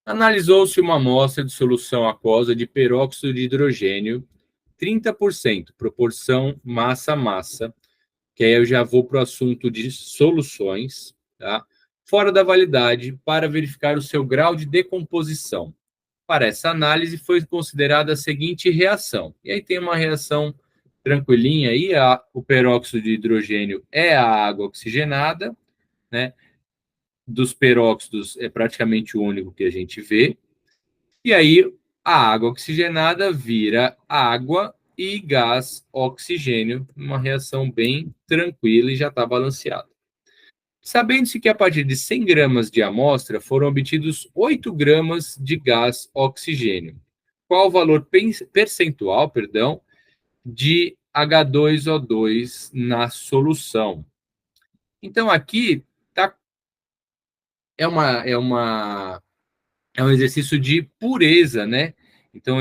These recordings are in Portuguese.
Analisou-se uma amostra de solução aquosa de peróxido de hidrogênio, 30%, proporção massa-massa, que aí eu já vou para o assunto de soluções, tá? Fora da validade, para verificar o seu grau de decomposição. Para essa análise, foi considerada a seguinte reação. E aí tem uma reação tranquilinha aí, o peróxido de hidrogênio é a água oxigenada, né? Dos peróxidos é praticamente o único que a gente vê. E aí a água oxigenada vira água e gás oxigênio, uma reação bem tranquila e já está balanceada. Sabendo-se que a partir de 100 gramas de amostra foram obtidos 8 gramas de gás oxigênio. Qual o valor percentual, de H2O2 na solução? Então aqui tá, é um exercício de pureza, né? Então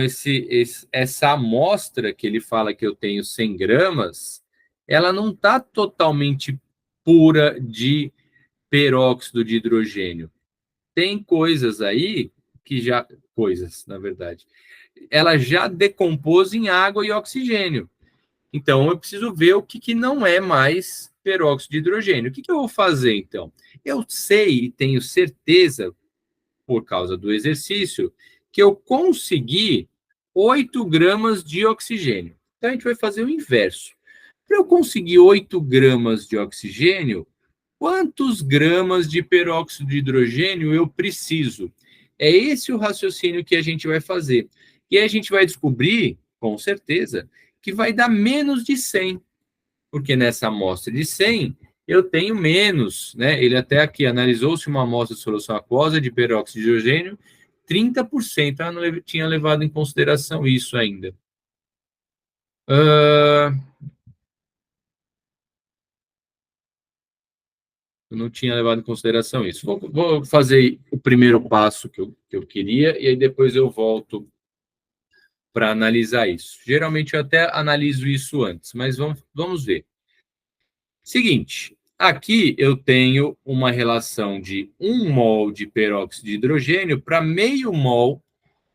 essa amostra que ele fala que eu tenho 100 gramas, ela não está totalmente pura de peróxido de hidrogênio. Tem coisas aí que já... Coisas, na verdade. Ela já decompôs em água e oxigênio. Então, eu preciso ver o que não é mais peróxido de hidrogênio. O que eu vou fazer, então? Eu sei e tenho certeza, por causa do exercício, que eu consegui 8 gramas de oxigênio. Então, a gente vai fazer o inverso. Para eu conseguir 8 gramas de oxigênio, quantos gramas de peróxido de hidrogênio eu preciso? É esse o raciocínio que a gente vai fazer. E aí a gente vai descobrir, com certeza, que vai dar menos de 100, porque nessa amostra de 100 eu tenho menos, né? Ele até aqui analisou-se uma amostra de solução aquosa de peróxido de hidrogênio, 30%. Eu não tinha levado em consideração isso ainda. Eu não tinha levado em consideração isso. Vou fazer o primeiro passo que eu queria, e aí depois eu volto para analisar isso. Geralmente eu até analiso isso antes, mas vamos ver. Seguinte, aqui eu tenho uma relação de 1 mol de peróxido de hidrogênio para meio mol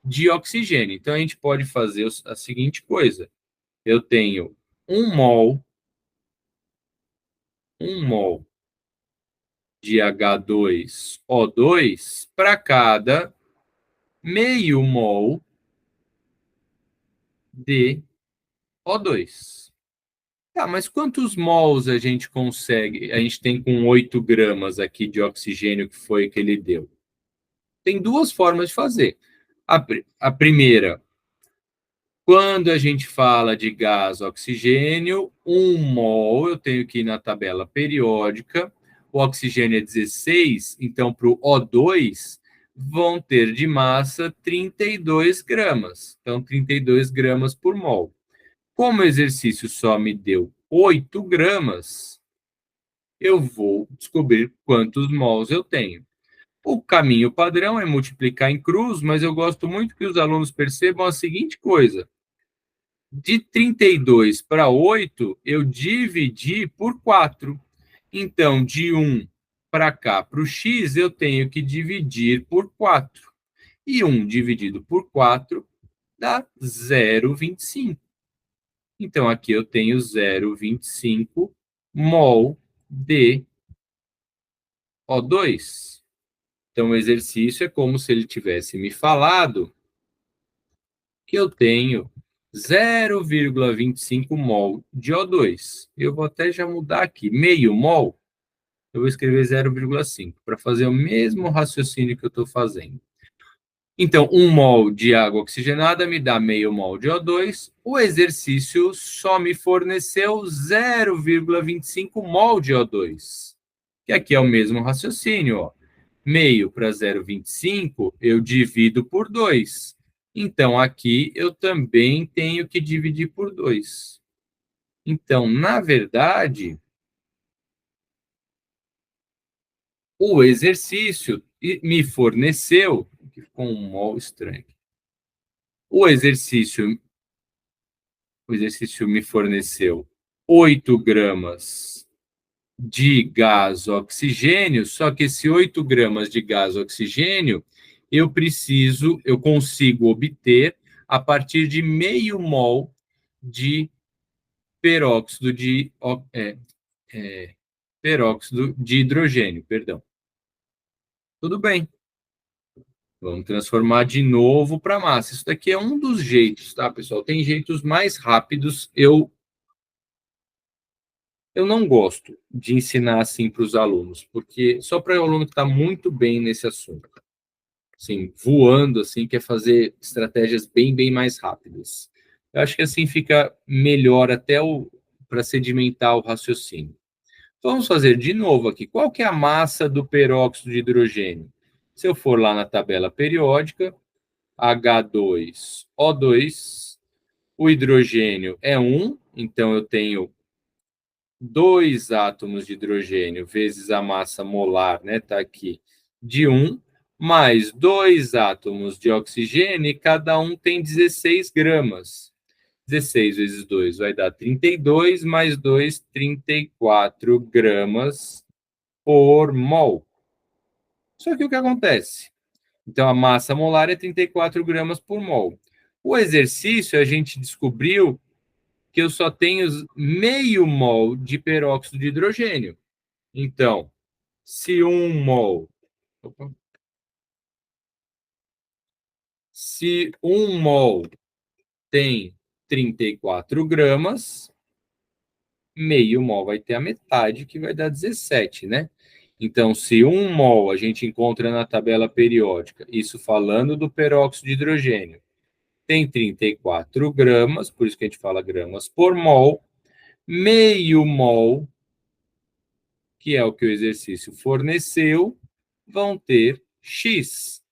de oxigênio. Então a gente pode fazer a seguinte coisa. Eu tenho 1 mol de H2O2 para cada meio mol de O2. Tá, mas quantos mols a gente consegue? A gente tem com 8 gramas aqui de oxigênio que foi que ele deu. Tem duas formas de fazer. A primeira, quando a gente fala de gás oxigênio, 1 mol, eu tenho que ir na tabela periódica, o oxigênio é 16, então para o O2 vão ter de massa 32 gramas. Então, 32 gramas por mol. Como o exercício só me deu 8 gramas, eu vou descobrir quantos mols eu tenho. O caminho padrão é multiplicar em cruz, mas eu gosto muito que os alunos percebam a seguinte coisa. De 32 para 8, eu dividi por 4. Então, de 1 para cá, para o x, eu tenho que dividir por 4. E 1 dividido por 4 dá 0,25. Então, aqui eu tenho 0,25 mol de O2. Então, o exercício é como se ele tivesse me falado que eu tenho 0,25 mol de O2. Eu vou até já mudar aqui. Meio mol, eu vou escrever 0,5 para fazer o mesmo raciocínio que eu estou fazendo. Então, 1 mol de água oxigenada me dá meio mol de O2. O exercício só me forneceu 0,25 mol de O2. Que aqui é o mesmo raciocínio, ó. Meio para 0,25, eu divido por 2. Então, aqui eu também tenho que dividir por 2. Então, na verdade, o exercício me forneceu... Ficou um mol estranho. O exercício me forneceu 8 gramas de gás oxigênio, só que esse 8 gramas de gás oxigênio eu consigo obter a partir de meio mol de peróxido de, peróxido de hidrogênio, perdão. Tudo bem. Vamos transformar de novo para massa. Isso daqui é um dos jeitos, tá, pessoal? Tem jeitos mais rápidos. Eu não gosto de ensinar assim para os alunos, porque só para o aluno que está muito bem nesse assunto, assim, voando, assim, quer fazer estratégias bem mais rápidas. Eu acho que assim fica melhor até para sedimentar o raciocínio. Então, vamos fazer de novo aqui. Qual que é a massa do peróxido de hidrogênio? Se eu for lá na tabela periódica, H2O2, o hidrogênio é 1, então eu tenho 2 átomos de hidrogênio vezes a massa molar, né, tá aqui, de 1, mais 2 átomos de oxigênio, e cada um tem 16 gramas. 16 vezes 2 vai dar 32, mais 2, 34 gramas por mol. Só que o que acontece? Então, a massa molar é 34 gramas por mol. O exercício, a gente descobriu que eu só tenho meio mol de peróxido de hidrogênio. Então, se 1 mol... Se 1 mol tem 34 gramas, meio mol vai ter a metade, que vai dar 17, né? Então, se 1 mol a gente encontra na tabela periódica, isso falando do peróxido de hidrogênio, tem 34 gramas, por isso que a gente fala gramas por mol, meio mol, que é o que o exercício forneceu, vão ter X.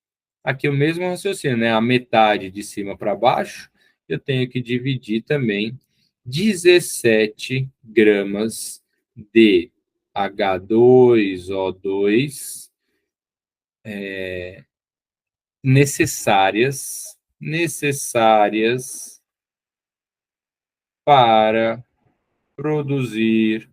Aqui é o mesmo raciocínio, né? A metade de cima para baixo, eu tenho que dividir também 17 gramas de H2O2 necessárias para produzir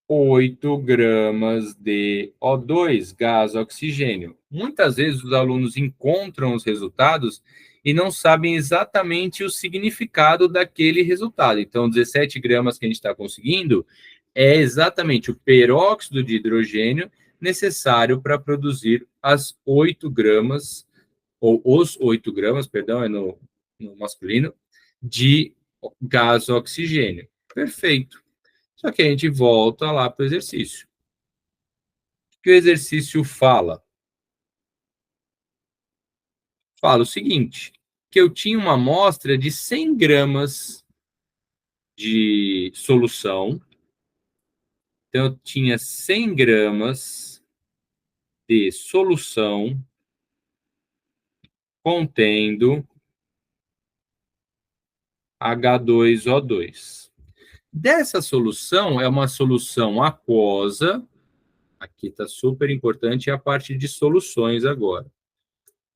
8 gramas de O2, gás oxigênio. Muitas vezes os alunos encontram os resultados e não sabem exatamente o significado daquele resultado. Então, 17 gramas que a gente está conseguindo é exatamente o peróxido de hidrogênio necessário para produzir as 8 gramas, ou os 8 gramas, perdão, é no masculino, de gás oxigênio. Perfeito. Só que a gente volta lá para o exercício. O que o exercício fala? Fala o seguinte, que eu tinha uma amostra de 100 gramas de solução. Então, eu tinha 100 gramas de solução contendo H2O2. Dessa solução, é uma solução aquosa. Aqui está super importante a parte de soluções agora.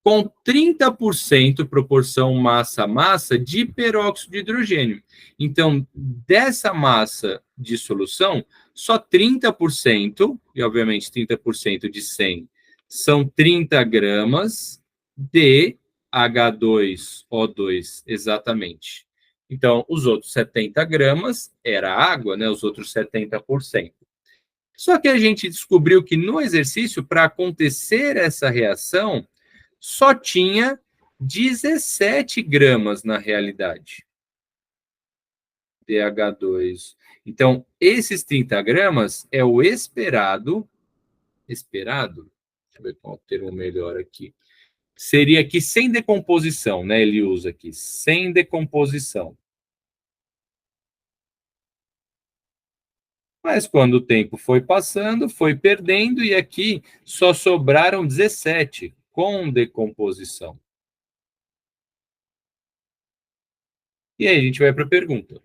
Com 30% proporção massa-massa de peróxido de hidrogênio. Então, dessa massa de solução, só 30%, e obviamente 30% de 100, são 30 gramas de H2O2, exatamente. Então, os outros 70 gramas era água, né? Os outros 70%. Só que a gente descobriu que no exercício, para acontecer essa reação, só tinha 17 gramas na realidade de H2. Então, esses 30 gramas é o esperado, deixa eu ver qual é o termo melhor aqui, seria aqui sem decomposição, né? Ele usa aqui, sem decomposição. Mas quando o tempo foi passando, foi perdendo, e aqui só sobraram 17 com decomposição. E aí a gente vai para a pergunta.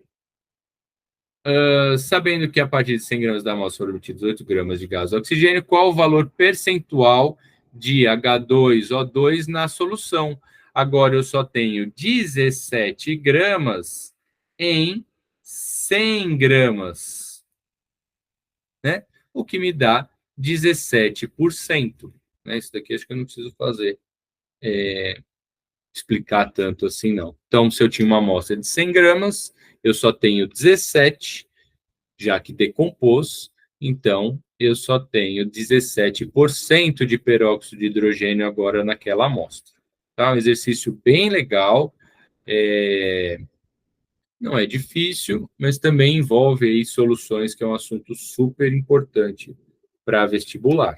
Sabendo que a partir de 100 gramas da amostra foram obtidos 8 gramas de gás oxigênio, qual o valor percentual de H2O2 na solução? Agora eu só tenho 17 gramas em 100 gramas, né? O que me dá 17%. Né? Isso daqui acho que eu não preciso fazer, explicar tanto assim, não. Então, se eu tinha uma amostra de 100 gramas, eu só tenho 17, já que decompôs, então eu só tenho 17% de peróxido de hidrogênio agora naquela amostra. Tá? Um exercício bem legal, não é difícil, mas também envolve aí soluções, que é um assunto super importante para vestibular.